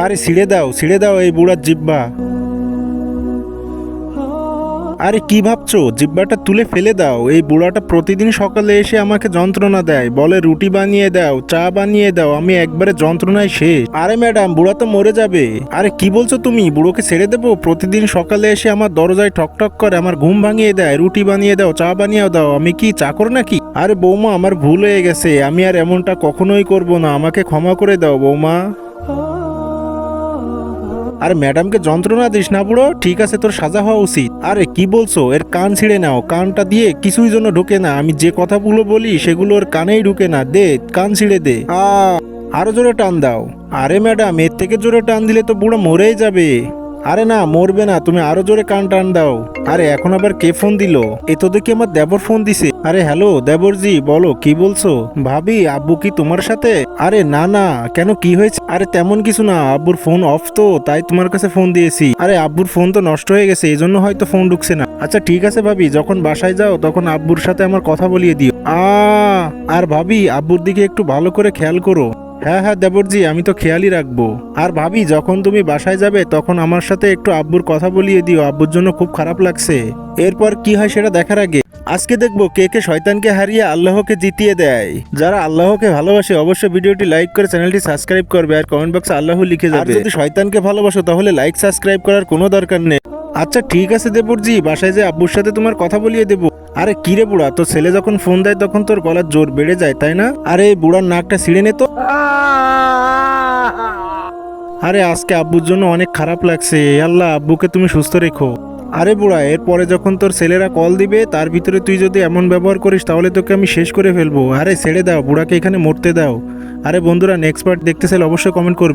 আরে ছিঁড়ে দাও এই বুড়ার জিব্বা। আরে কি ভাবছো, জিব্বাটা তুলে ফেলে দাও। এই বুড়াটা প্রতিদিন সকালে এসে আমাকে যন্ত্রণা দেয়, বলে রুটি বানিয়ে দাও, চা বানিয়ে দাও, আমি একবারে যন্ত্রণায় শেষ। আরে ম্যাডাম, বুড়া তো মরে যাবে। আরে কি বলছো তুমি, বুড়োকে ছেড়ে দেবো? প্রতিদিন সকালে এসে আমার দরজায় ঠকঠক করে, আমার ঘুম ভাঙিয়ে দেয়, রুটি বানিয়ে দাও, চা বানিয়ে দাও, আমি কি চাকর নাকি? আরে বৌমা, আমার ভুল হয়ে গেছে, আমি আর এমনটা কখনোই করব না, আমাকে ক্ষমা করে দাও বৌমা। আরে ম্যাডামকে যন্ত্রণা দিস না বুড়ো, ঠিক আছে, তোর সাজা হওয়া উচিত। আরে কি বলছো, এর কান ছিঁড়ে নাও, কানটা দিয়ে কিছুই জন্য ঢোকে না, আমি যে কথাগুলো বলি সেগুলো ওর কানেই ঢুকে না, দে কান ছিঁড়ে দে। আরো জোরে টান দাও। আরে ম্যাডাম, এর থেকে জোরে টান দিলে তো বুড়ো মরেই যাবে। আরে না, মরবে না, তুমি আরো জোরে কান টান দাও। আরে এখন আবার কে ফোন দিল? এ তো দেখি আমার দেবর ফোন দিছে। আরে হ্যালো দেবরজি, বলো কি বলছো? ভাবি, আব্বু কি তোমার সাথে? আরে না না, কেন কি হয়েছে? আরে তেমন কিছু না, আব্বুর ফোন অফ তো, তাই তোমার কাছে ফোন দিয়েছি। আরে আব্বুর ফোন তো নষ্ট হয়ে গেছে, এই জন্য হয়তো ফোন ঢুকছে না। আচ্ছা ঠিক আছে ভাবি, যখন বাসায় যাও তখন আব্বুর সাথে আমার কথা বলিয়ে দিও। আর ভাবি, আব্বুর দিকে একটু ভালো করে খেয়াল করো। হ্যাঁ হ্যাঁ দেবরজি, আমি তো খেয়ালই রাখবো। আর ভাবি, যখন তুমি বাসায় যাবে তখন আমার সাথে একটু আব্বুর কথা বলিয়ে দিও, আব্বুর জন্য খুব খারাপ লাগছে। এরপর কি হয় সেটা দেখার আগে আজকে দেখবো কে কে শয়তানকে হারিয়ে আল্লাহকে জিতিয়ে দেয়। যারা আল্লাহকে ভালোবাসে অবশ্যই ভিডিওটি লাইক করে চ্যানেলটি সাবস্ক্রাইব করবে, আর কমেন্ট বক্সে আল্লাহ লিখে যাবে। আর যদি শয়তানকে ভালোবাসো তাহলে লাইক সাবস্ক্রাইব করার কোনো দরকার নেই। আচ্ছা ঠিক আছে দেবরজি, বাসায় যে আব্বুর সাথে তোমার কথা বলিয়ে দেবো। আরে কিরে বুড়া, তোর ছেলে যখন ফোন দেয় তখন তোর গলার জোর বেড়ে যায় তাই না? আরে এই বুড়ার নাকটা ছিঁড়ে নে তো। আরে আজকে আব্বুর জন্য অনেক খারাপ লাগছে, আল্লাহ আব্বুকে তুমি সুস্থ রেখো। আরে বুড়া, এরপরে যখন তোর ছেলেরা কল দিবে তার ভিতরে তুই যদি এমন ব্যবহার করিস তাহলে তোকে আমি শেষ করে ফেলবো। আরে ছেড়ে দাও, বুড়াকে এখানে মরতে দাও। আরে বন্ধুরা, নেক্সট পার্ট দেখতে চাইলে অবশ্যই কমেন্ট করবে।